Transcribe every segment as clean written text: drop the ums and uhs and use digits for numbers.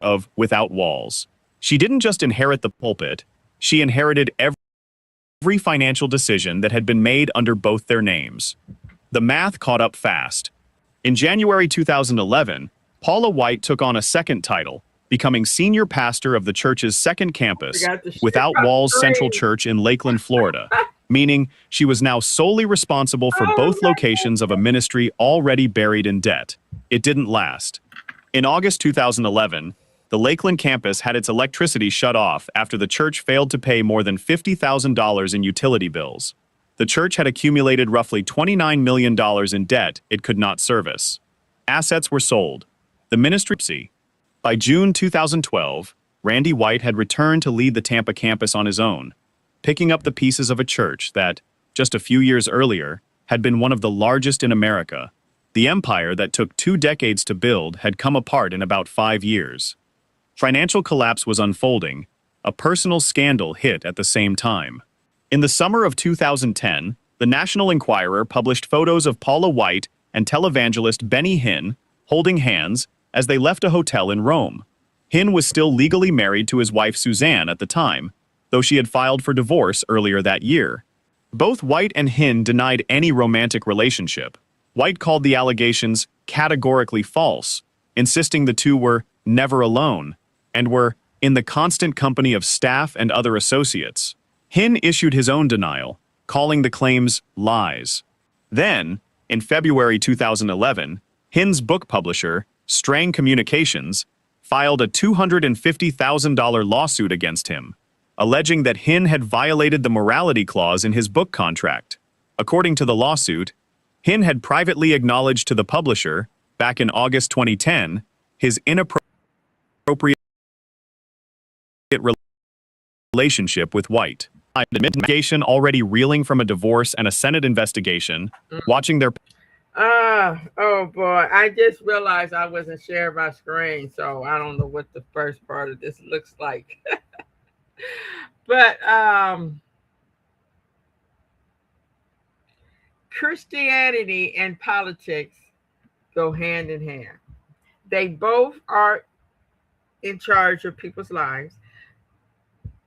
of Without Walls. She didn't just inherit the pulpit, she inherited every financial decision that had been made under both their names. The math caught up fast. In January 2011, Paula White took on a second title, becoming senior pastor of the church's second campus, Without Walls Central Church in Lakeland, Florida, meaning she was now solely responsible for both locations of a ministry already buried in debt. It didn't last. In August 2011, the Lakeland campus had its electricity shut off after the church failed to pay more than $50,000 in utility bills. The church had accumulated roughly $29 million in debt it could not service. Assets were sold. The ministry. By June 2012, Randy White had returned to lead the Tampa campus on his own, picking up the pieces of a church that, just a few years earlier, had been one of the largest in America. The empire that took 2 decades to build had come apart in about 5 years. Financial collapse was unfolding. A personal scandal hit at the same time. In the summer of 2010, the National Enquirer published photos of Paula White and televangelist Benny Hinn holding hands as they left a hotel in Rome. Hinn was still legally married to his wife Suzanne at the time, though she had filed for divorce earlier that year. Both White and Hinn denied any romantic relationship. White called the allegations categorically false, insisting the two were never alone and were in the constant company of staff and other associates. Hinn issued his own denial, calling the claims lies. Then, in February 2011, Hinn's book publisher, Strang Communications, filed a $250,000 lawsuit against him, alleging that Hinn had violated the morality clause in his book contract. According to the lawsuit, Hinn had privately acknowledged to the publisher, back in August 2010, his inappropriate relationship with White. The investigation already reeling from a divorce and a Senate investigation, watching their... Oh boy, I just realized I wasn't sharing my screen, so I don't know what the first part of this looks like. But Christianity and politics go hand in hand. They both are in charge of people's lives,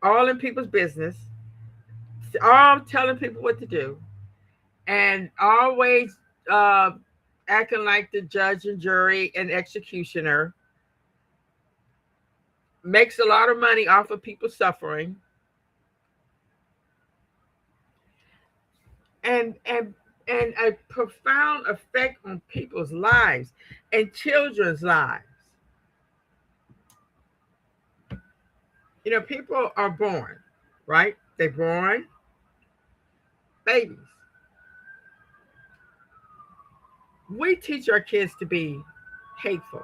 all in people's business, all telling people what to do, and always acting like the judge and jury and executioner, makes a lot of money off of people suffering, and a profound effect on people's lives and children's lives. You know, people are born, right? They're born babies. We teach our kids to be hateful.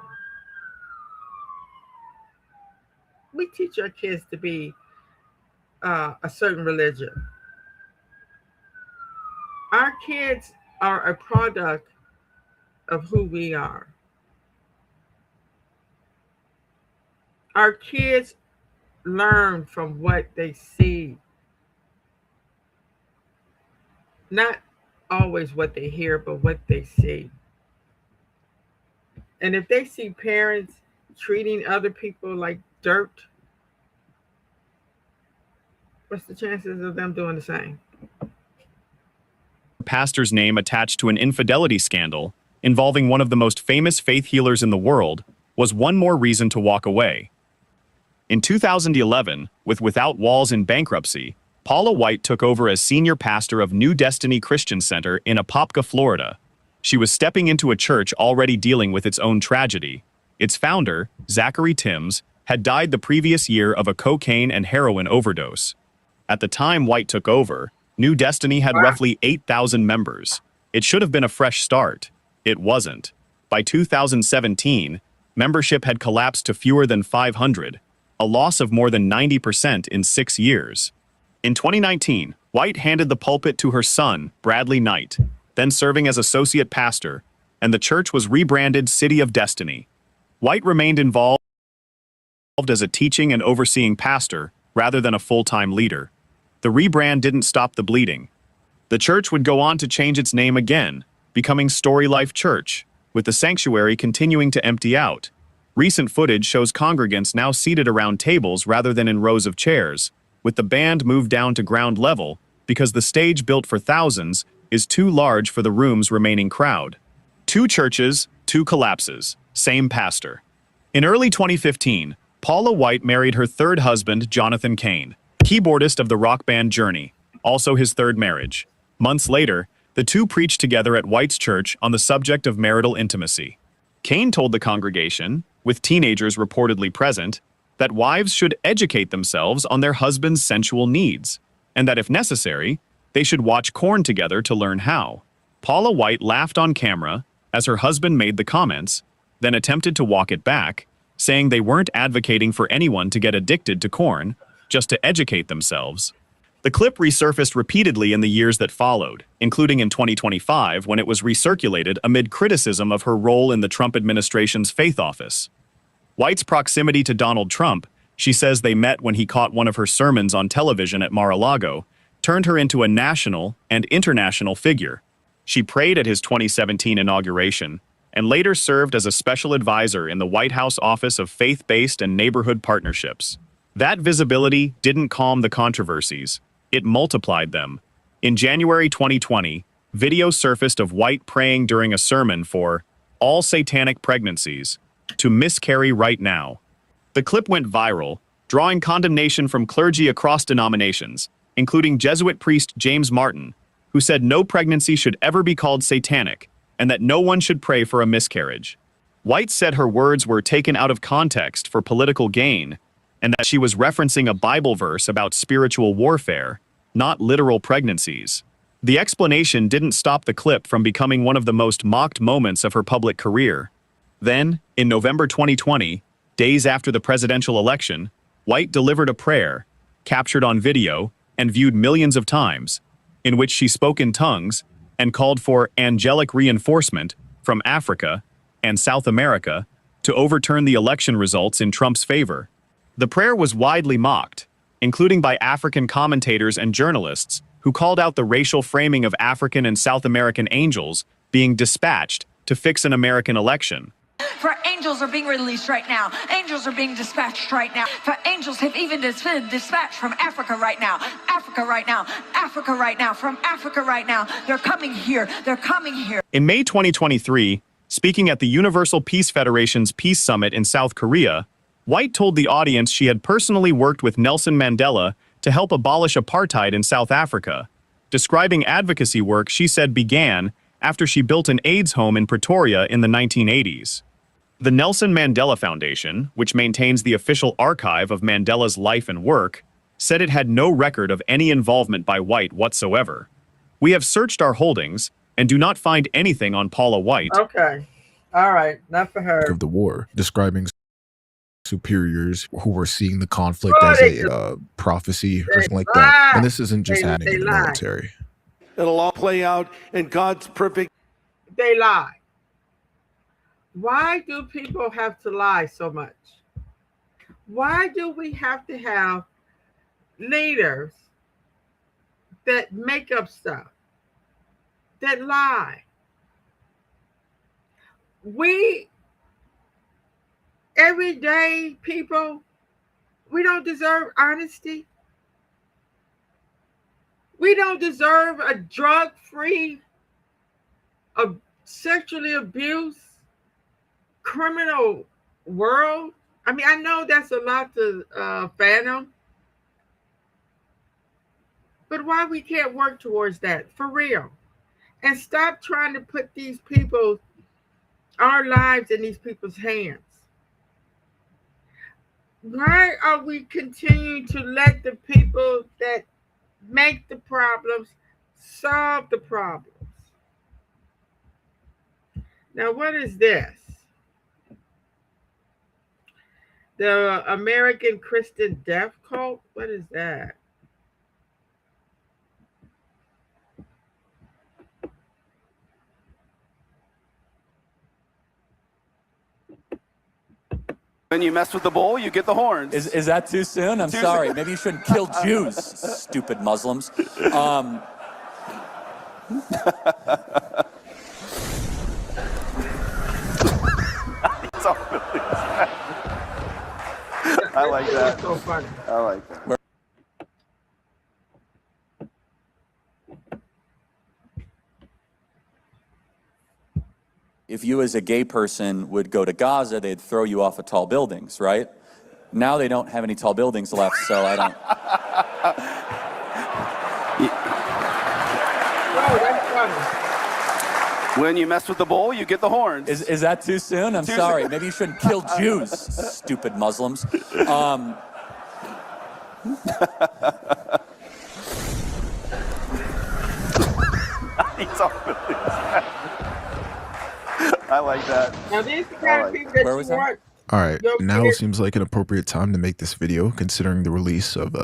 We teach our kids to be a certain religion. Our kids are a product of who we are. Our kids learn from what they see, not always what they hear, but what they see. And if they see parents treating other people like dirt, what's the chances of them doing the same? Pastor's name attached to an infidelity scandal involving one of the most famous faith healers in the world was one more reason to walk away. In 2011, with Without Walls in bankruptcy, Paula White took over as senior pastor of New Destiny Christian Center in Apopka, Florida. She was stepping into a church already dealing with its own tragedy. Its founder, Zachary Timms, had died the previous year of a cocaine and heroin overdose. At the time White took over, New Destiny had roughly 8,000 members. It should have been a fresh start. It wasn't. By 2017, membership had collapsed to fewer than 500, a loss of more than 90% in 6 years. In 2019, White handed the pulpit to her son, Bradley Knight, then serving as associate pastor, and the church was rebranded City of Destiny. White remained involved as a teaching and overseeing pastor rather than a full-time leader. The rebrand didn't stop the bleeding. The church would go on to change its name again, becoming Story Life Church, with the sanctuary continuing to empty out. Recent footage shows congregants now seated around tables rather than in rows of chairs, with the band moved down to ground level because the stage built for thousands is too large for the room's remaining crowd. 2 churches, 2 collapses, same pastor. In early 2015, Paula White married her 3rd husband, Jonathan Cain, keyboardist of the rock band Journey, also his 3rd marriage. Months later, the two preached together at White's church on the subject of marital intimacy. Cain told the congregation, with teenagers reportedly present, that wives should educate themselves on their husband's sensual needs, and that if necessary, they should watch Korn together to learn how. Paula White laughed on camera as her husband made the comments, then attempted to walk it back, saying they weren't advocating for anyone to get addicted to Korn, just to educate themselves. The clip resurfaced repeatedly in the years that followed, including in 2025 when it was recirculated amid criticism of her role in the Trump administration's faith office. White's proximity to Donald Trump, she says they met when he caught one of her sermons on television at Mar-a-Lago, turned her into a national and international figure. She prayed at his 2017 inauguration and later served as a special advisor in the White House Office of Faith-Based and Neighborhood Partnerships. That visibility didn't calm the controversies. It multiplied them. In January 2020, video surfaced of White praying during a sermon for all satanic pregnancies to miscarry right now. The clip went viral, drawing condemnation from clergy across denominations, including Jesuit priest James Martin, who said no pregnancy should ever be called satanic and that no one should pray for a miscarriage. White said her words were taken out of context for political gain and that she was referencing a Bible verse about spiritual warfare, not literal pregnancies. The explanation didn't stop the clip from becoming one of the most mocked moments of her public career. Then, in November 2020, days after the presidential election, White delivered a prayer, captured on video and viewed millions of times, in which she spoke in tongues and called for angelic reinforcement from Africa and South America to overturn the election results in Trump's favor. The prayer was widely mocked, including by African commentators and journalists who called out the racial framing of African and South American angels being dispatched to fix an American election. For angels are being released right now. Angels are being dispatched right now. For angels have even been dispatched from Africa right now. Africa right now. Africa right now. From Africa right now. They're coming here. They're coming here. In May 2023, speaking at the Universal Peace Federation's Peace Summit in South Korea, White told the audience she had personally worked with Nelson Mandela to help abolish apartheid in South Africa, describing advocacy work she said began after she built an AIDS home in Pretoria in the 1980s. The Nelson Mandela Foundation, which maintains the official archive of Mandela's life and work, said it had no record of any involvement by White whatsoever. We have searched our holdings and do not find anything on Paula White. Okay. All right. Not for her. Of the war, describing superiors who were seeing the conflict as a prophecy or something like that. And this isn't just happening in the military. It'll all play out in God's perfect. They lie. Why do people have to lie so much? Why do we have to have leaders that make up stuff, that lie? We, everyday people, we don't deserve honesty. We don't deserve a drug-free, sexually abused, criminal world. I mean, I know that's a lot to fathom, but why we can't work towards that for real and stop trying to put these people, our lives in these people's hands? Why are we continuing to let the people that make the problems solve the problems? Now, what is this? The American Christian Death Cult? What is that? When you mess with the bull, you get the horns. Is that too soon? I'm sorry. Maybe you shouldn't kill Jews, stupid Muslims. like This that. is so funny. I like that. If you as a gay person would go to Gaza, they'd throw you off of tall buildings, right? Now they don't have any tall buildings left, so I don't. Oh, that's funny. When you mess with the bull, you get the horns. Is that too soon? I'm sorry. Maybe you shouldn't kill Jews, stupid Muslims. He's all really sad. I like that. Now, these are the kind of people that Where you was that? want. All right, Yo, now kid. it seems like an appropriate time to make this video, considering the release of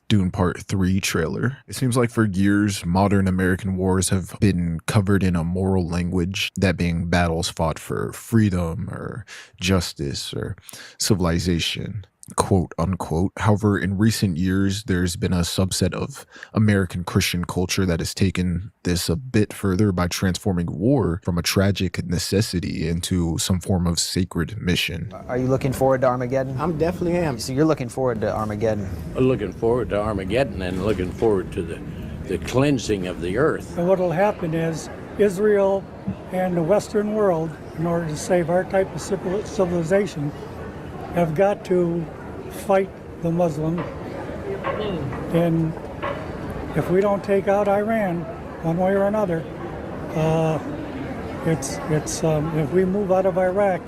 Dune Part 3 trailer. It seems like for years, modern American wars have been covered in a moral language, that being battles fought for freedom or justice or civilization, quote unquote. However, in recent years, there's been a subset of American Christian culture that has taken this a bit further by transforming war from a tragic necessity into some form of sacred mission. Are you looking forward to Armageddon? I'm definitely am. So you're looking forward to Armageddon. Looking forward to Armageddon and looking forward to the cleansing of the earth. And what will happen is Israel and the Western world, in order to save our type of civilization, have got to fight the Muslim. And if we don't take out Iran one way or another, if we move out of Iraq,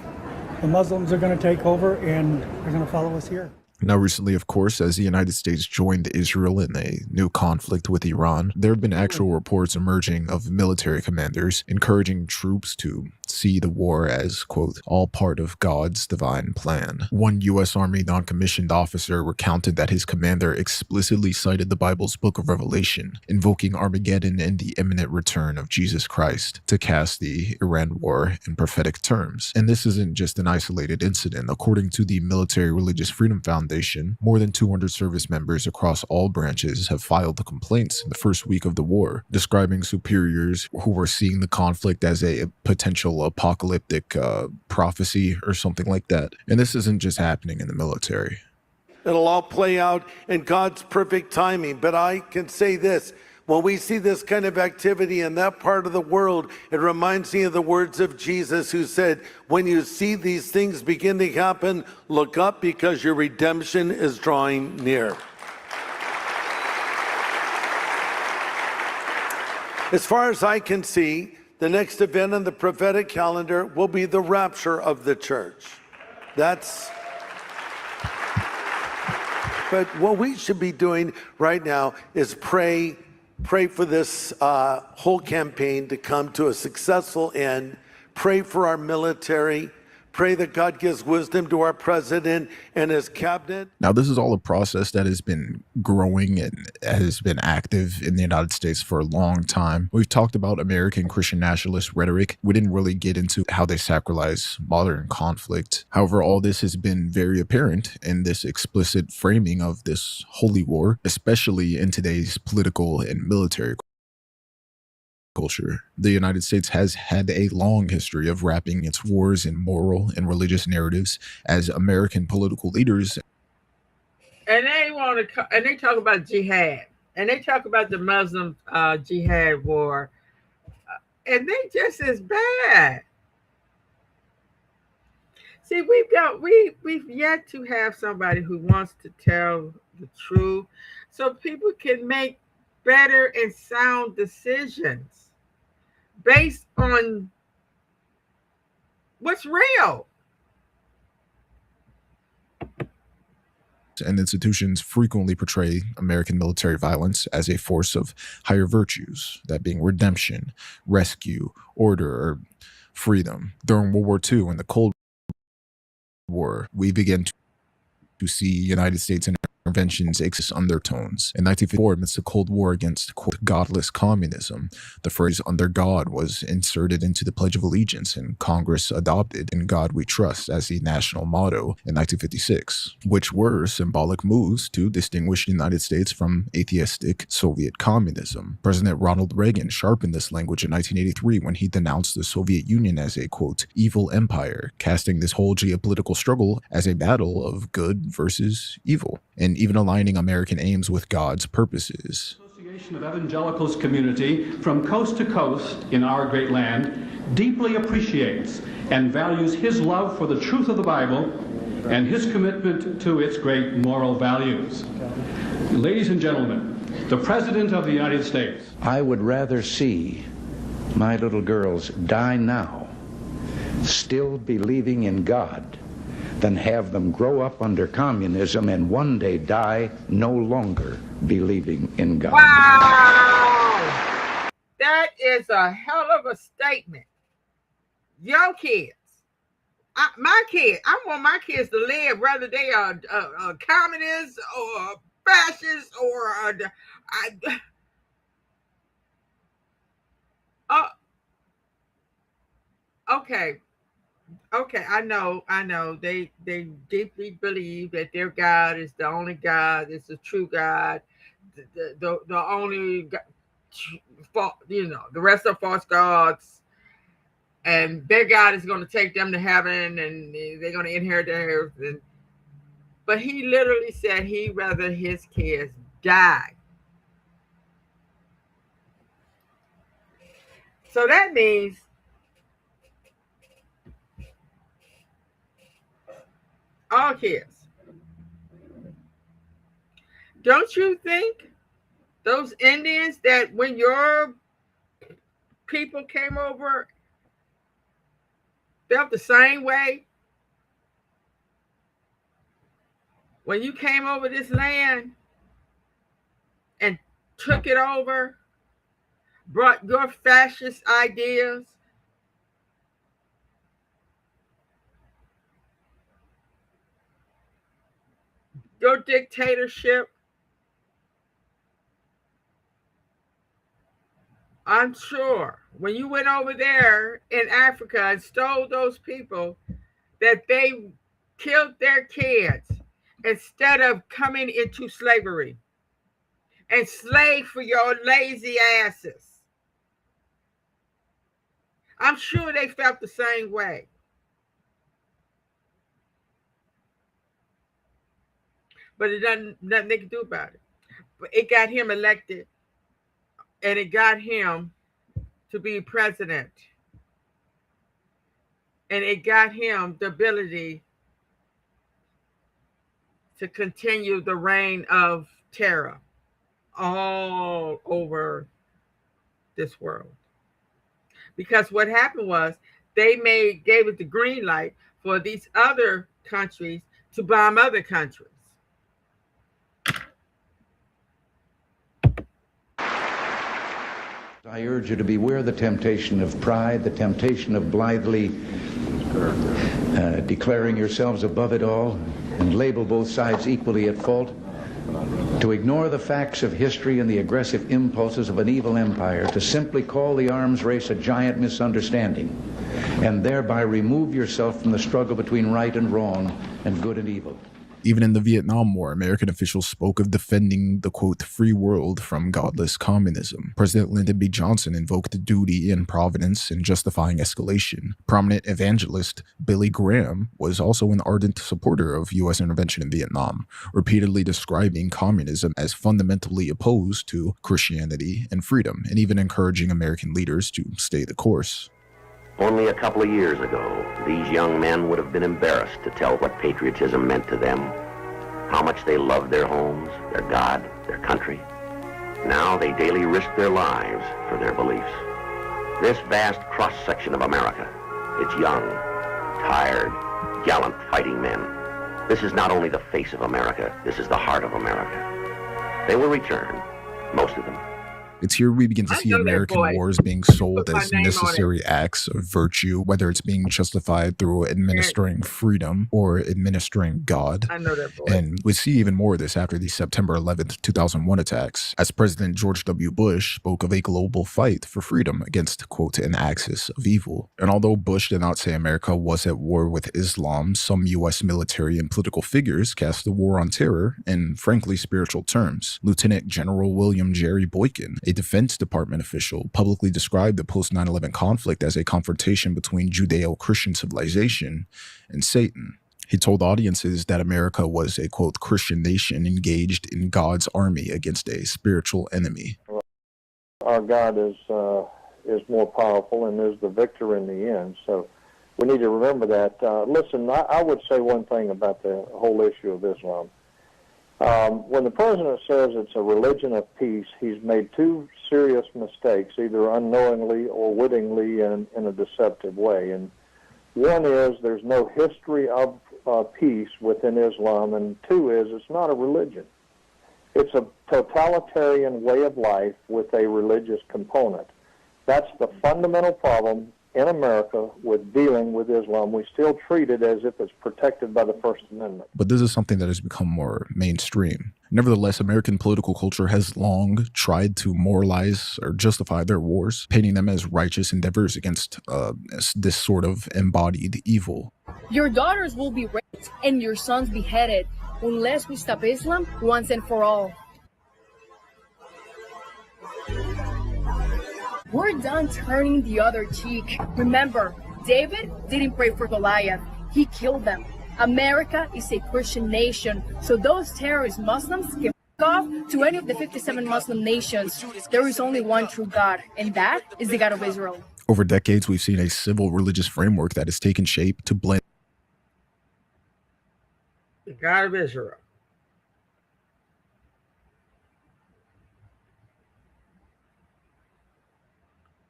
the Muslims are going to take over and they're going to follow us here. Now, recently, of course, as the United States joined Israel in a new conflict with Iran, there have been actual reports emerging of military commanders encouraging troops to see the war as, quote, all part of God's divine plan. One U.S. Army non-commissioned officer recounted that his commander explicitly cited the Bible's book of Revelation, invoking Armageddon and the imminent return of Jesus Christ to cast the Iran war in prophetic terms. And this isn't just an isolated incident. According to the Military Religious Freedom Foundation, more than 200 service members across all branches have filed complaints in the first week of the war, describing superiors who were seeing the conflict as a potential apocalyptic prophecy or something like that. And this isn't just happening in the military. It'll all play out in God's perfect timing. But I can say this. When we see this kind of activity in that part of the world, it reminds me of the words of Jesus, who said, when you see these things begin to happen, look up, because your redemption is drawing near. As far as I can see, the next event on the prophetic calendar will be the rapture of the church. But what we should be doing right now is pray for this whole campaign to come to a successful end. Pray for our military. Pray that God gives wisdom to our president and his cabinet. Now, this is all a process that has been growing and has been active in the United States for a long time. We've talked about American Christian nationalist rhetoric. We didn't really get into how they sacralize modern conflict. However, all this has been very apparent in this explicit framing of this holy war, especially in today's political and military culture. The United States has had a long history of wrapping its wars in moral and religious narratives as American political leaders. And they talk about jihad, and they talk about the Muslim jihad war, and they just as bad. See, we've yet to have somebody who wants to tell the truth, so people can make better and sound decisions based on what's real. And institutions frequently portray American military violence as a force of higher virtues, that being redemption, rescue, order, or freedom. During World War II and the Cold War, we began to see United States and interventions exist undertones. In 1954, amidst the Cold War against, quote, godless communism, the phrase "under God" was inserted into the Pledge of Allegiance, and Congress adopted "In God We Trust" as the national motto in 1956, which were symbolic moves to distinguish the United States from atheistic Soviet communism. President Ronald Reagan sharpened this language in 1983 when he denounced the Soviet Union as a, quote, evil empire, casting this whole geopolitical struggle as a battle of good versus evil, and even aligning American aims with God's purposes. Association of Evangelicals community from coast to coast in our great land deeply appreciates and values his love for the truth of the Bible and his commitment to its great moral values. Ladies and gentlemen, the President of the United States. I would rather see my little girls die now, still believing in God, than have them grow up under communism and one day die no longer believing in God. Wow! That is a hell of a statement. Your kids, my kids, I want my kids to live whether they are communists or fascists or okay. Okay, I know. They deeply believe that their God is the only God, is the true God, the only God, the rest are false gods, and their God is going to take them to heaven, and they're going to inherit the earth. But he literally said he'd rather his kids die. So that means all kids. Don't you think those Indians that when your people came over felt the same way? When you came over this land and took it over, brought your fascist ideas, your dictatorship, I'm sure when you went over there in Africa and stole those people, that they killed their kids instead of coming into slavery and slave for your lazy asses. I'm sure they felt the same way. But it doesn't, nothing they can do about it. But it got him elected, and it got him to be president, and it got him the ability to continue the reign of terror all over this world. Because what happened was they gave it the green light for these other countries to bomb other countries. I urge you to beware the temptation of pride, the temptation of blithely declaring yourselves above it all and label both sides equally at fault, to ignore the facts of history and the aggressive impulses of an evil empire, to simply call the arms race a giant misunderstanding, and thereby remove yourself from the struggle between right and wrong and good and evil. Even in the Vietnam War, American officials spoke of defending the, quote, free world from godless communism. President Lyndon B. Johnson invoked duty and providence in justifying escalation. Prominent evangelist Billy Graham was also an ardent supporter of U.S. intervention in Vietnam, repeatedly describing communism as fundamentally opposed to Christianity and freedom, and even encouraging American leaders to stay the course. Only a couple of years ago, these young men would have been embarrassed to tell what patriotism meant to them, how much they loved their homes, their God, their country. Now they daily risk their lives for their beliefs. This vast cross-section of America, it's young, tired, gallant fighting men. This is not only the face of America, this is the heart of America. They will return, most of them. It's here we begin to I see know that American voice. wars being Put sold my as name on it. necessary acts of virtue, whether it's being justified through administering freedom or administering God. I know that voice. And we see even more of this after the September 11th, 2001 attacks, as President George W. Bush spoke of a global fight for freedom against, quote, an axis of evil. And although Bush did not say America was at war with Islam, some U.S. military and political figures cast the war on terror in, frankly, spiritual terms. Lieutenant General William Jerry Boykin, a Defense Department official, publicly described the post 9/11 conflict as a confrontation between Judeo-Christian civilization and Satan. He told audiences that America was a, quote, Christian nation engaged in God's army against a spiritual enemy. Our God is more powerful and is the victor in the end. So we need to remember that. Listen, I would say one thing about the whole issue of Islam. When the president says it's a religion of peace, he's made two serious mistakes, either unknowingly or wittingly in a deceptive way. And one is there's no history of peace within Islam, and two is it's not a religion. It's a totalitarian way of life with a religious component. That's the fundamental problem in America with dealing with Islam. We still treat it as if it's protected by the First Amendment. But this is something that has become more mainstream. Nevertheless, American political culture has long tried to moralize or justify their wars, painting them as righteous endeavors against this sort of embodied evil. Your daughters will be raped and your sons beheaded unless we stop Islam once and for all. We're done turning the other cheek. Remember, David didn't pray for Goliath. He killed them. America is a Christian nation, so those terrorist Muslims can f off to any of the 57 Muslim nations. There is only one true God, and that is the God of Israel. Over decades, we've seen a civil religious framework that has taken shape to blend The God of Israel.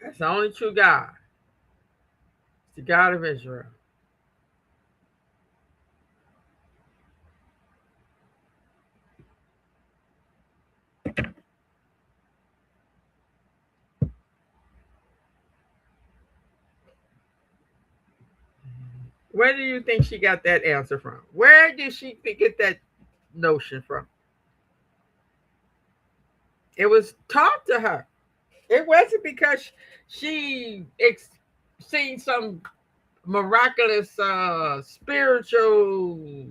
That's the only true God. It's the God of Israel. Where do you think she got that answer from? Where did she get that notion from? It was taught to her. It wasn't because she seen some miraculous spiritual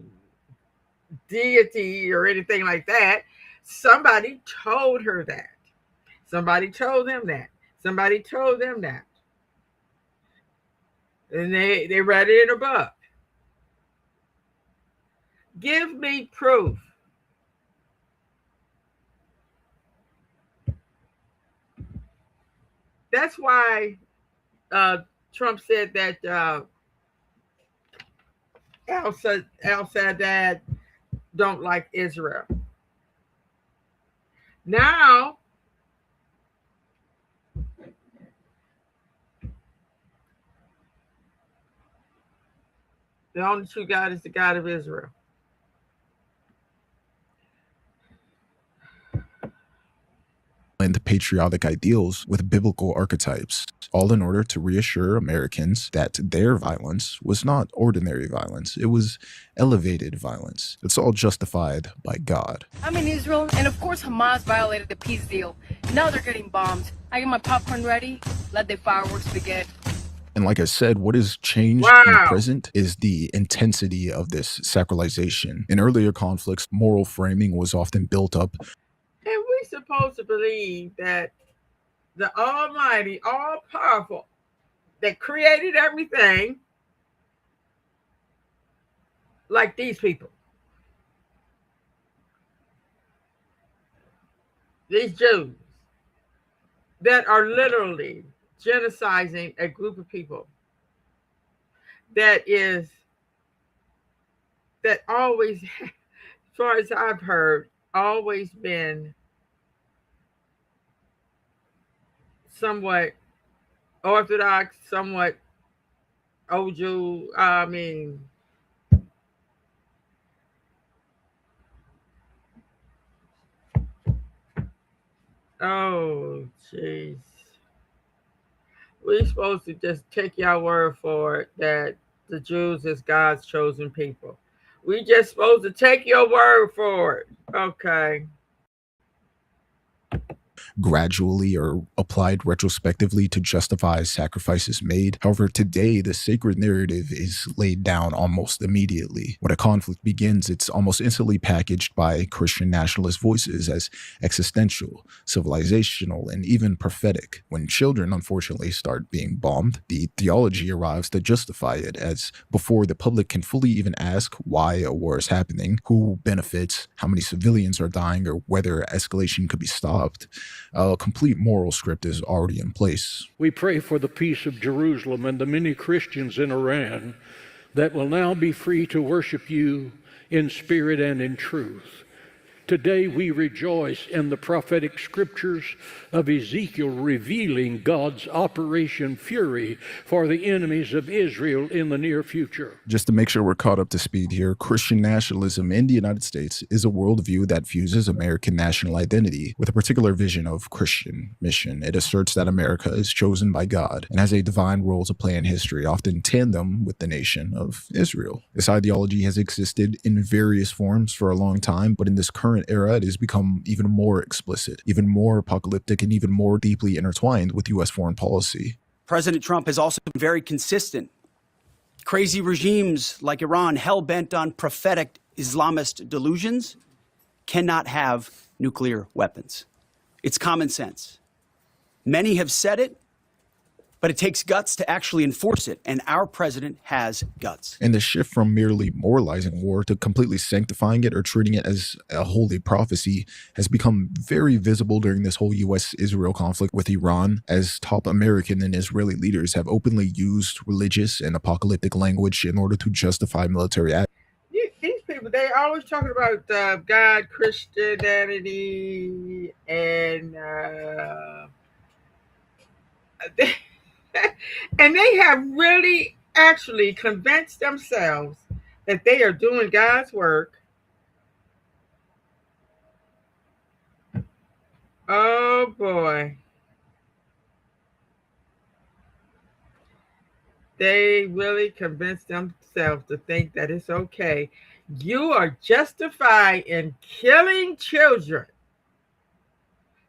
deity or anything like that. Somebody told her that. Somebody told them that. Somebody told them that. And they read it in a book. Give me proof. That's why Trump said that al-Sadat don't like Israel. Now, the only true God is the God of Israel. and patriotic ideals with biblical archetypes, all in order to reassure Americans that their violence was not ordinary violence. It was elevated violence. It's all justified by God. I'm in Israel, and of course Hamas violated the peace deal. Now they're getting bombed. I get my popcorn ready. Let the fireworks begin. And like I said, what has changed in the present is the intensity of this sacralization. In earlier conflicts, moral framing was often built up. And we're supposed to believe that the Almighty, all-powerful, that created everything, like these people. These Jews that are literally genociding a group of people that always, as far as I've heard, always been somewhat Orthodox, somewhat Oju. I mean, Oh, jeez. We're supposed to just take your word for it that the Jews is God's chosen people. We just supposed to take your word for it. Okay. Gradually or applied retrospectively to justify sacrifices made. However, today the sacred narrative is laid down almost immediately. When a conflict begins, it's almost instantly packaged by Christian nationalist voices as existential, civilizational, and even prophetic. When children unfortunately start being bombed, the theology arrives to justify it, as before the public can fully even ask why a war is happening, who benefits, how many civilians are dying, or whether escalation could be stopped. A complete moral script is already in place. We pray for the peace of Jerusalem and the many Christians in Iran that will now be free to worship you in spirit and in truth. Today we rejoice in the prophetic scriptures of Ezekiel revealing God's Operation Fury for the enemies of Israel in the near future. Just to make sure we're caught up to speed here, Christian nationalism in the United States is a worldview that fuses American national identity with a particular vision of Christian mission. It asserts that America is chosen by God and has a divine role to play in history, often in tandem with the nation of Israel. This ideology has existed in various forms for a long time, but in this current era, it has become even more explicit, even more apocalyptic, and even more deeply intertwined with U.S. foreign policy. President Trump has also been very consistent. Crazy regimes like Iran, hell-bent on prophetic Islamist delusions, cannot have nuclear weapons. It's common sense. Many have said it, but it takes guts to actually enforce it, and our president has guts. And the shift from merely moralizing war to completely sanctifying it or treating it as a holy prophecy has become very visible during this whole U.S.-Israel conflict with Iran, as top American and Israeli leaders have openly used religious and apocalyptic language in order to justify military action. These people, they always talking about God, Christianity, and and they have really actually convinced themselves that they are doing God's work. Oh boy. They really convinced themselves to think that it's okay. You are justified in killing children.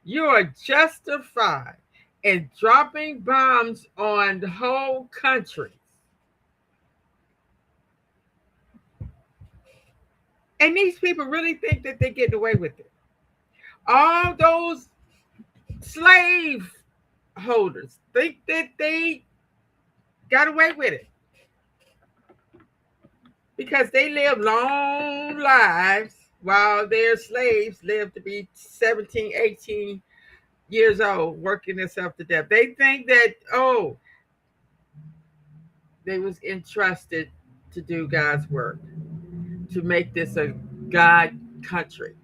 You are justified and dropping bombs on the whole country. And these people really think that they're getting away with it. All those slave holders think that they got away with it because they live long lives while their slaves live to be 17, 18 years old, working themselves to death. They think that, oh, they was entrusted to do God's work, to make this a God country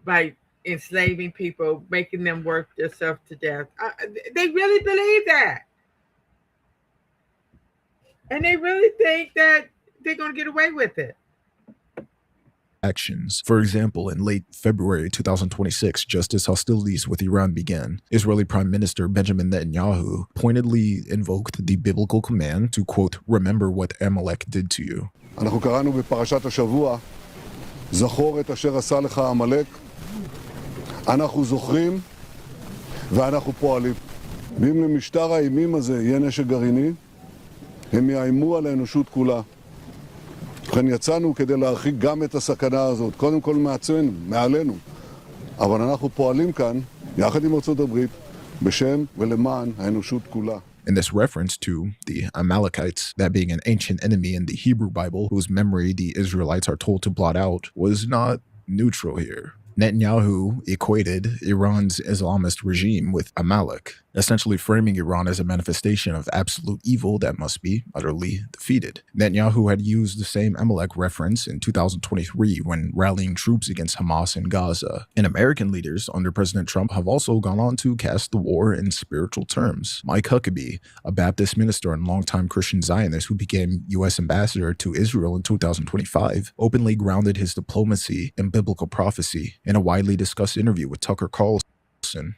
by enslaving people, making them work themselves to death. They really believe that. And they really think that they're going to get away with it. Actions. For example, in late February 2026, just as hostilities with Iran began, Israeli Prime Minister Benjamin Netanyahu pointedly invoked the biblical command to, quote, remember what Amalek did to you. אנחנו קראנו בפרשת השבוע, זכור את אשר עשה לך עמלק. אנחנו זוכרים ואנחנו פועלים. ואם למשטר האימים הזה יהיה נשק גרעיני, הם יאיימו על האנושות כולה. ובכן יצאנו כדי להרחיק גם את הסכנה הזאת, קודם כל מעצמנו, מעלינו. אבל אנחנו פועלים כאן, יחד עם ארצות הברית, בשם ולמען האנושות כולה. In this reference to the Amalekites, that being an ancient enemy in the Hebrew Bible, whose memory the Israelites are told to blot out, was not neutral here. Netanyahu equated Iran's Islamist regime with Amalek. essentially framing Iran as a manifestation of absolute evil that must be utterly defeated. Netanyahu had used the same Amalek reference in 2023 when rallying troops against Hamas in Gaza. And American leaders under President Trump have also gone on to cast the war in spiritual terms. Mike Huckabee, a Baptist minister and longtime Christian Zionist who became U.S. ambassador to Israel in 2025, openly grounded his diplomacy in biblical prophecy in a widely discussed interview with Tucker Carlson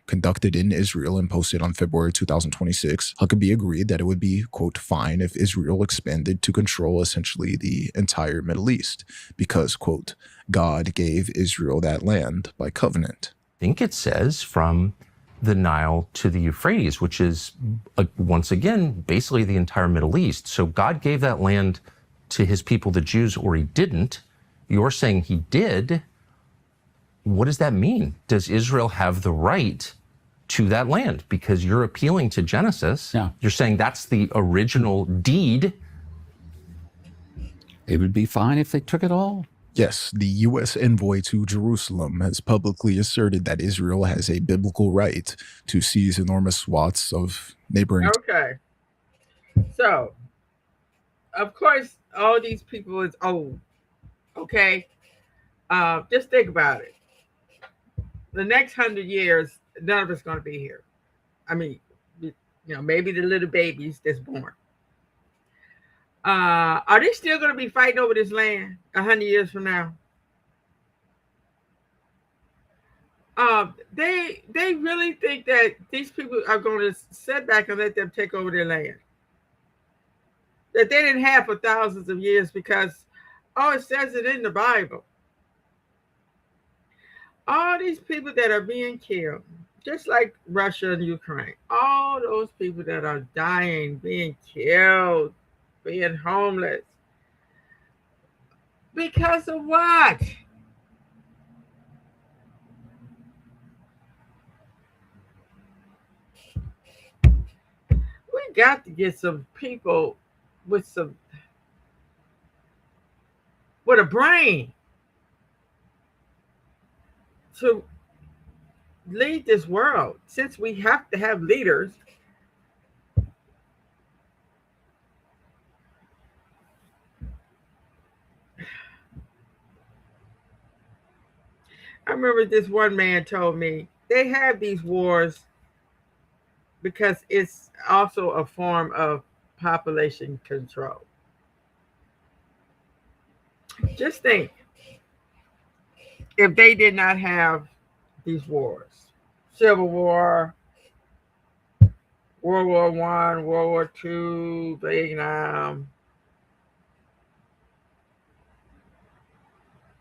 conducted in Israel and posted on February 2026. Huckabee agreed that it would be, quote, fine if Israel expanded to control essentially the entire Middle East because, quote, God gave Israel that land by covenant. I think it says from the Nile to the Euphrates, which is, once again, basically the entire Middle East. So God gave that land to his people, the Jews, or he didn't. You're saying he did. What does that mean? Does Israel have the right to that land? Because you're appealing to Genesis. Yeah. You're saying that's the original deed. It would be fine if they took it all. Yes, the U.S. envoy to Jerusalem has publicly asserted that Israel has a biblical right to seize enormous swaths of neighboring... Okay. So, of course, all these people is old. Okay? Just think about it. The next 100 years, none of us going to be here. I mean, maybe the little babies that's born. Are they still going to be fighting over this land 100 years from now? They really think that these people are going to sit back and let them take over their land that they didn't have for thousands of years because, it says it in the Bible. All these people that are being killed, just like Russia and Ukraine, all those people that are dying, being killed, being homeless. Because of what? We got to get some people with a brain to lead this world, since we have to have leaders. I remember this one man told me they have these wars because it's also a form of population control. Just think, if they did not have these wars, Civil War, World War I, World War II, Vietnam,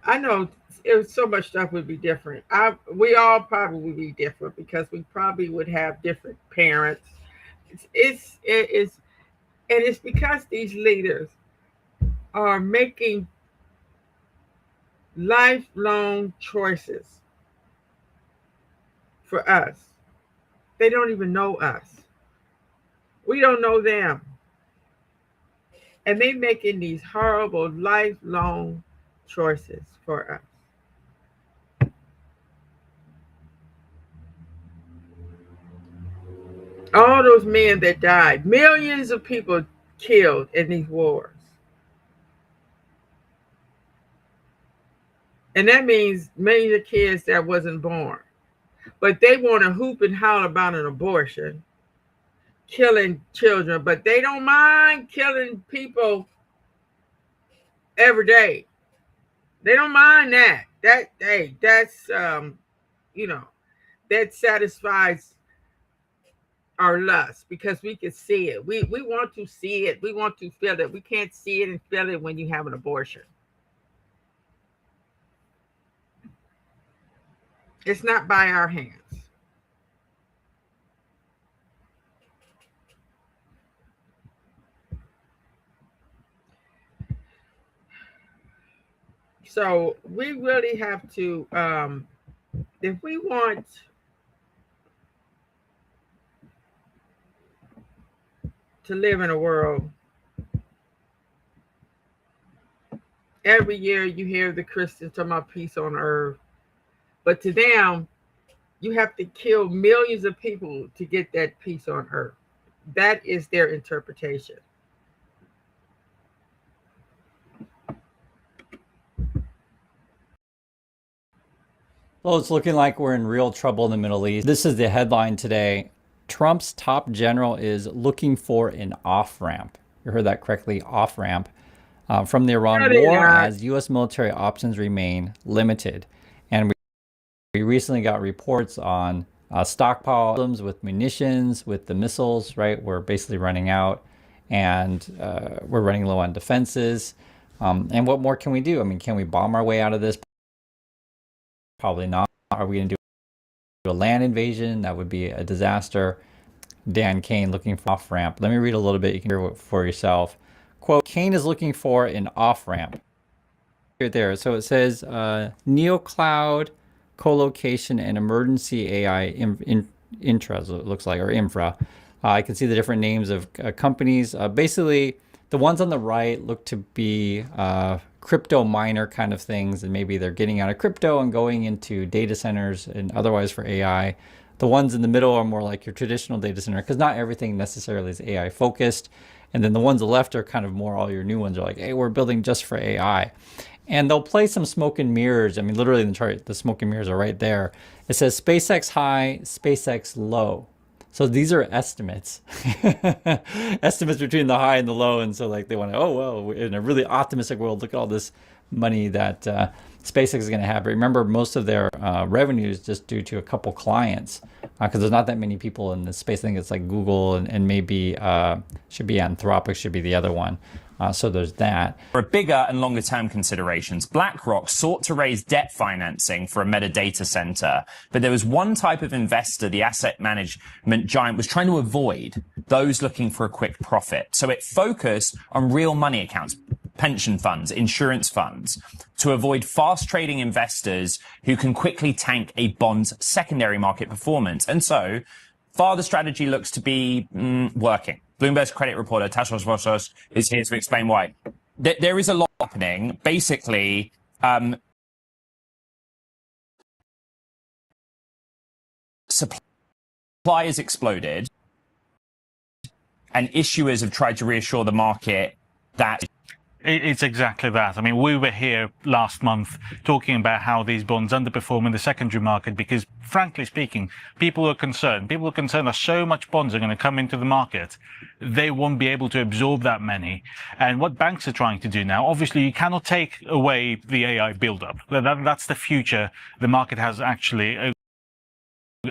I know so much stuff would be different. We all probably would be different because we probably would have different parents. It's because these leaders are making lifelong choices for us. They don't even know us. We don't know them. And they making these horrible lifelong choices for us. All those men that died, millions of people killed in these wars. And that means millions of kids that wasn't born. But they want to hoop and holler about an abortion, killing children, but they don't mind killing people every day. They don't mind that. That's that satisfies our lust because we can see it. We want to see it. We want to feel it. We can't see it and feel it when you have an abortion. It's not by our hands. So we really have to, if we want to live in a world, every year you hear the Christians talking about peace on earth. But to them, You have to kill millions of people to get that peace on earth. That is their interpretation. Well, it's looking like we're in real trouble in the Middle East. This is the headline today. Trump's top general is looking for an off-ramp. You heard that correctly, off-ramp from the Iran war as U.S. military options remain limited. And we recently got reports on stockpile problems with munitions, with the missiles, right? We're basically running out, and we're running low on defenses. And what more can we do? I mean, can we bomb our way out of this? Probably not. Are we going to do a land invasion? That would be a disaster. Dan Kane looking for off-ramp. Let me read a little bit. You can hear it for yourself. Quote, Kane is looking for an off-ramp. Right there. So it says NeoCloud, colocation, and emergency AI intra, it looks like, or infra. I can see the different names of companies. Basically, the ones on the right look to be crypto miner kind of things, and maybe they're getting out of crypto and going into data centers and otherwise for AI. The ones in the middle are more like your traditional data center, because not everything necessarily is AI focused. And then the ones on the left are kind of more, all your new ones are like, hey, we're building just for AI. And they'll play some smoke and mirrors. I mean, literally in the chart, the smoke and mirrors are right there. It says SpaceX high, SpaceX low. So these are estimates, estimates between the high and the low. And so like they want to, oh, well, in a really optimistic world, look at all this money that SpaceX is going to have. But remember, most of their revenue is just due to a couple clients because there's not that many people in this space. I think it's like Google and maybe should be Anthropic, should be the other one. So there's that. For bigger and longer term considerations, BlackRock sought to raise debt financing for a metadata center, but there was one type of investor the asset management giant was trying to avoid, those looking for a quick profit. So it focused on real money accounts, pension funds, insurance funds, to avoid fast trading investors who can quickly tank a bond's secondary market performance. And so far the strategy looks to be working. Bloomberg's credit reporter, Tassos Vosos, is here to explain why. There is a lot happening. Basically, supply has exploded, and issuers have tried to reassure the market that it's exactly that. I mean, we were here last month talking about how these bonds underperform in the secondary market because, frankly speaking, people are concerned. People are concerned that so much bonds are going to come into the market, they won't be able to absorb that many. And what banks are trying to do now, obviously, you cannot take away the AI buildup. That's the future. The market has actually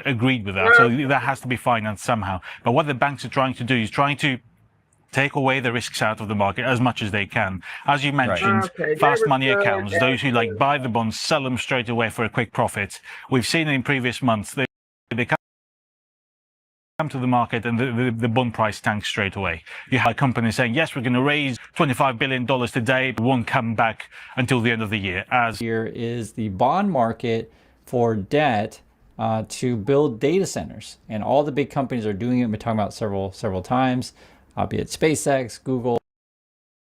agreed with that. So that has to be financed somehow. But what the banks are trying to do is trying to take away the risks out of the market as much as they can. As you mentioned, fast money accounts, those who like buy the bonds, sell them straight away for a quick profit. We've seen in previous months, they come to the market and the bond price tanks straight away. You have companies saying, yes, we're going to raise $25 billion today, but won't come back until the end of the year. Here is the bond market for debt to build data centers. And all the big companies are doing it. We're talking about several times. Be it SpaceX, Google,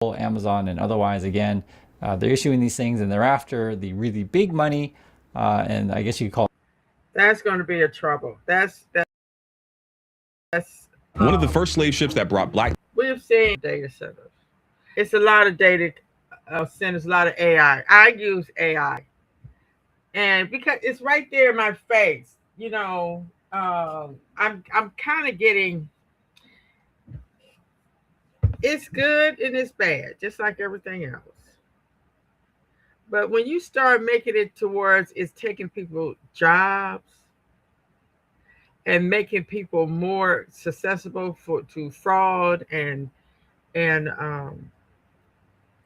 Amazon, and otherwise. Again, they're issuing these things and they're after the really big money. And I guess you could call it. That's going to be a trouble. That's one of the first slave ships that brought black. We've seen data centers. It's a lot of data centers, a lot of AI. I use AI. And because it's right there in my face, you know, I'm kind of getting. It's good and it's bad, just like everything else. But when you start making it towards it's taking people jobs and making people more susceptible to fraud and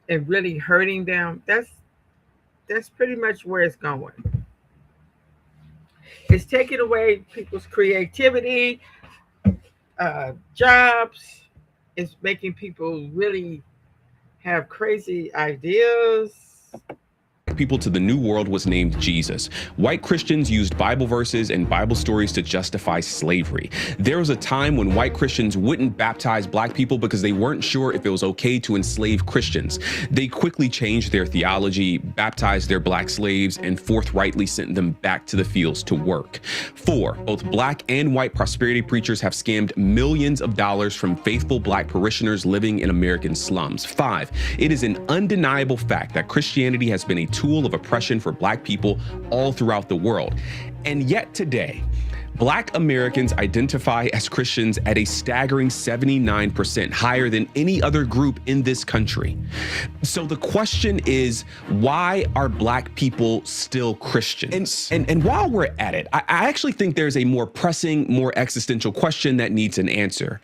really hurting them, that's pretty much where it's going. It's taking away people's creativity, jobs. It's making people really have crazy ideas. people to the New World was named Jesus. White Christians used Bible verses and Bible stories to justify slavery. There was a time when white Christians wouldn't baptize black people because they weren't sure if it was okay to enslave Christians. They quickly changed their theology, baptized their black slaves, and forthrightly sent them back to the fields to work. 4, both black and white prosperity preachers have scammed millions of dollars from faithful black parishioners living in American slums. 5, it is an undeniable fact that Christianity has been a tool of oppression for black people all throughout the world. And yet today, Black Americans identify as Christians at a staggering 79%, higher than any other group in this country. So the question is, why are Black people still Christians? And while we're at it, I actually think there's a more pressing, more existential question that needs an answer.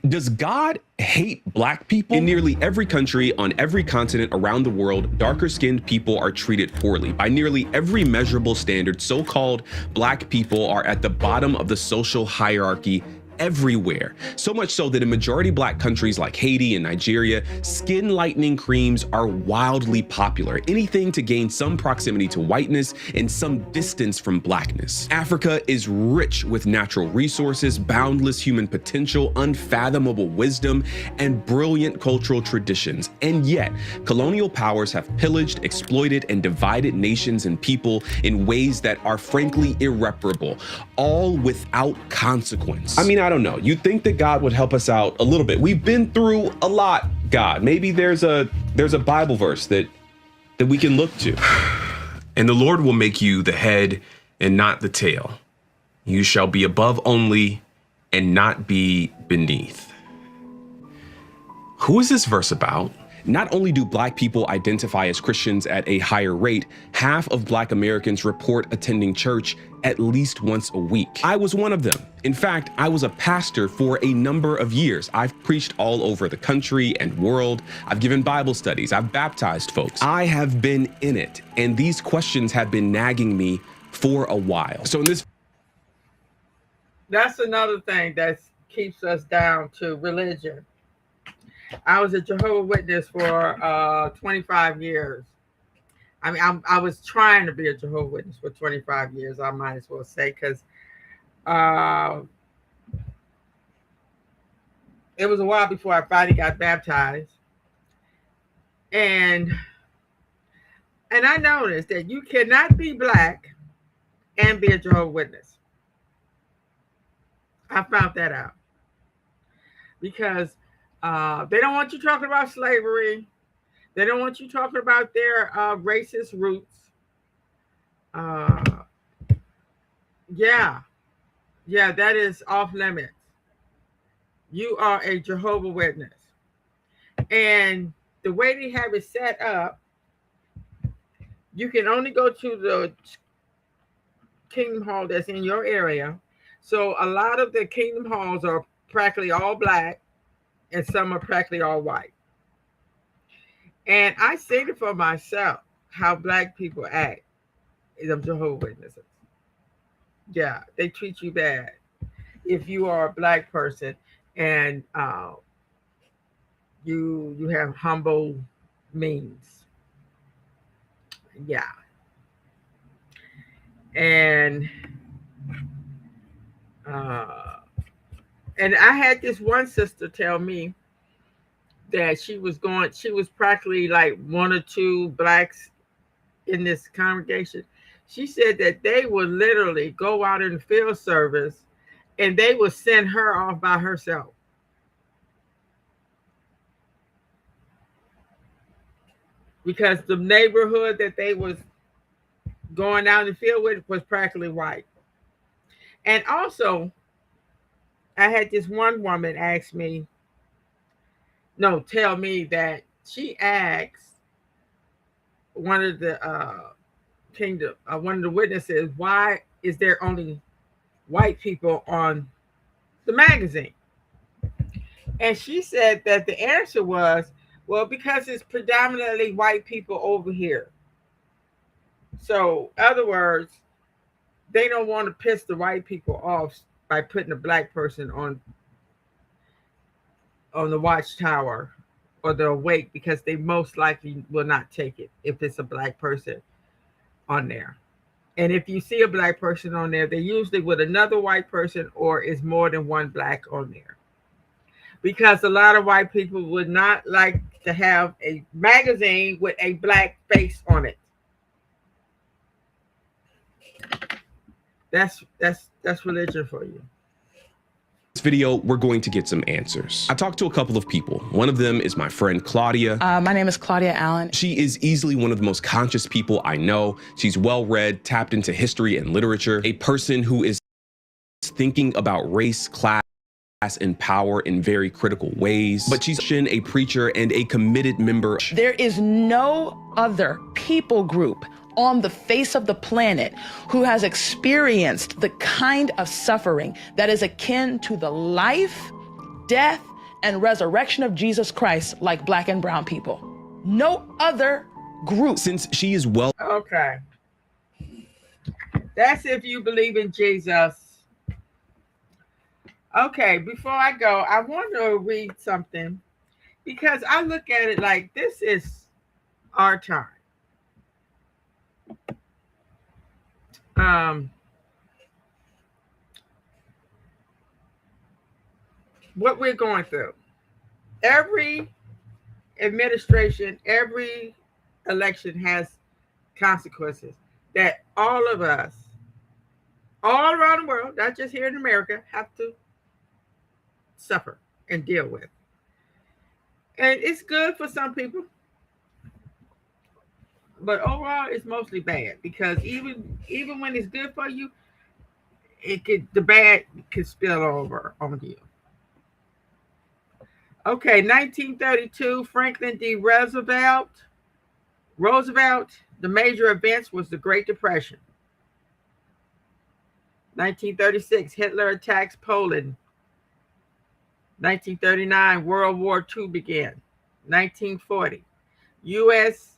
Does God hate Black people? In nearly every country on every continent around the world, darker-skinned people are treated poorly. By nearly every measurable standard, so-called Black people are at the bottom of the social hierarchy everywhere. So much so that in majority Black countries like Haiti and Nigeria, skin lightening creams are wildly popular. Anything to gain some proximity to whiteness and some distance from Blackness. Africa is rich with natural resources, boundless human potential, unfathomable wisdom, and brilliant cultural traditions. And yet, colonial powers have pillaged, exploited, and divided nations and people in ways that are frankly irreparable, all without consequence. I mean, I don't know. You'd think that God would help us out a little bit. We've been through a lot, God. Maybe there's a Bible verse that we can look to. And the Lord will make you the head and not the tail. You shall be above only and not be beneath. Who is this verse about? Not only do Black people identify as Christians at a higher rate, half of Black Americans report attending church at least once a week. I was one of them. In fact, I was a pastor for a number of years. I've preached all over the country and world. I've given Bible studies. I've baptized folks. I have been in it, and these questions have been nagging me for a while. So in this... That's another thing that keeps us down to religion. I was a Jehovah's Witness for 25 years. I mean, I was trying to be a Jehovah's Witness for 25 years, I might as well say, because it was a while before I finally got baptized. And I noticed that you cannot be Black and be a Jehovah's Witness. I found that out. Because they don't want you talking about slavery. They don't want you talking about their racist roots. Yeah, that is off limits. You are a Jehovah's Witness. And the way they have it set up, you can only go to the Kingdom Hall that's in your area. So a lot of the Kingdom Halls are practically all Black, and some are practically all white. And I seen it for myself, how Black people act, the Jehovah's Witnesses. Yeah, they treat you bad if you are a Black person and you have humble means. Yeah. And I had this one sister tell me that she was practically like one or two Blacks in this congregation. She said that they would literally go out in the field service and they would send her off by herself. Because the neighborhood that they was going out in the field with was practically white. And also, I had this one woman tell me that she asked one of the one of the witnesses, why is there only white people on the magazine? And she said that the answer was, well, because it's predominantly white people over here. So, in other words, they don't want to piss the white people off by putting a Black person on the watchtower or they'll wait because they most likely will not take it if it's a black person on there. And if you see a black person on there, they're usually with another white person or is more than one black on there. Because a lot of white people would not like to have a magazine with a black face on it. That's religion for you. This video, we're going to get some answers. I talked to a couple of people. One of them is my friend Claudia. My name is Claudia Allen. She is easily one of the most conscious people I know. She's well-read, tapped into history and literature, a person who is thinking about race, class, and power in very critical ways. But she's a preacher and a committed member. There is no other people group on the face of the planet who has experienced the kind of suffering that is akin to the life, death, and resurrection of Jesus Christ like black and brown people. No other group. Since she is well... Okay. That's if you believe in Jesus. Okay, before I go, I want to read something because I look at it like this is our time. What we're going through. Every administration, every election has consequences that all of us, all around the world, not just here in America, have to suffer and deal with. And it's good for some people, but overall it's mostly bad because even when it's good for you, the bad could spill over on you. Okay, 1932, Franklin D. Roosevelt. The major events was the Great Depression. 1936, Hitler attacks Poland. 1939, World War II began. 1940, U.S.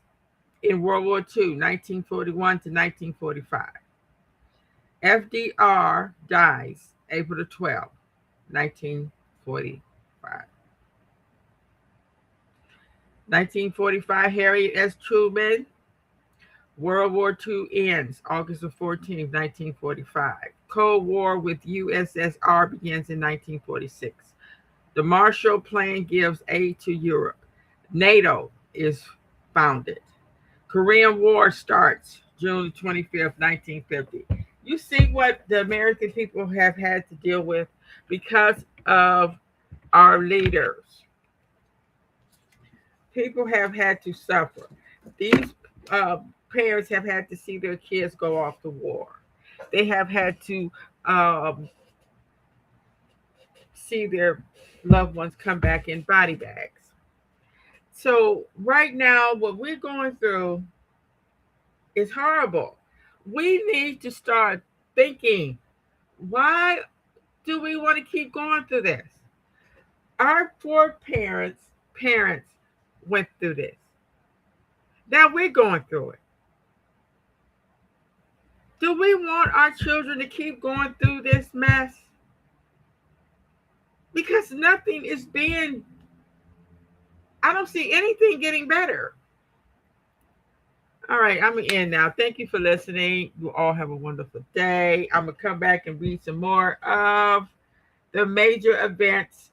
in World War II, 1941 to 1945. FDR dies April 12, 1945. 1945, Harriet S. Truman. World War II ends August 14, 1945. Cold War with USSR begins in 1946. The Marshall Plan gives aid to Europe. NATO is founded. Korean War starts June 25th, 1950. You see what the American people have had to deal with because of our leaders. People have had to suffer. These parents have had to see their kids go off to war. They have had to see their loved ones come back in body bags. So right now, what we're going through is horrible. We need to start thinking, why do we want to keep going through this? Our foreparents went through this. Now we're going through it. Do we want our children to keep going through this mess? Because nothing is I don't see anything getting better. All right, I'm going to end now. Thank you for listening. You all have a wonderful day. I'm going to come back and read some more of the major events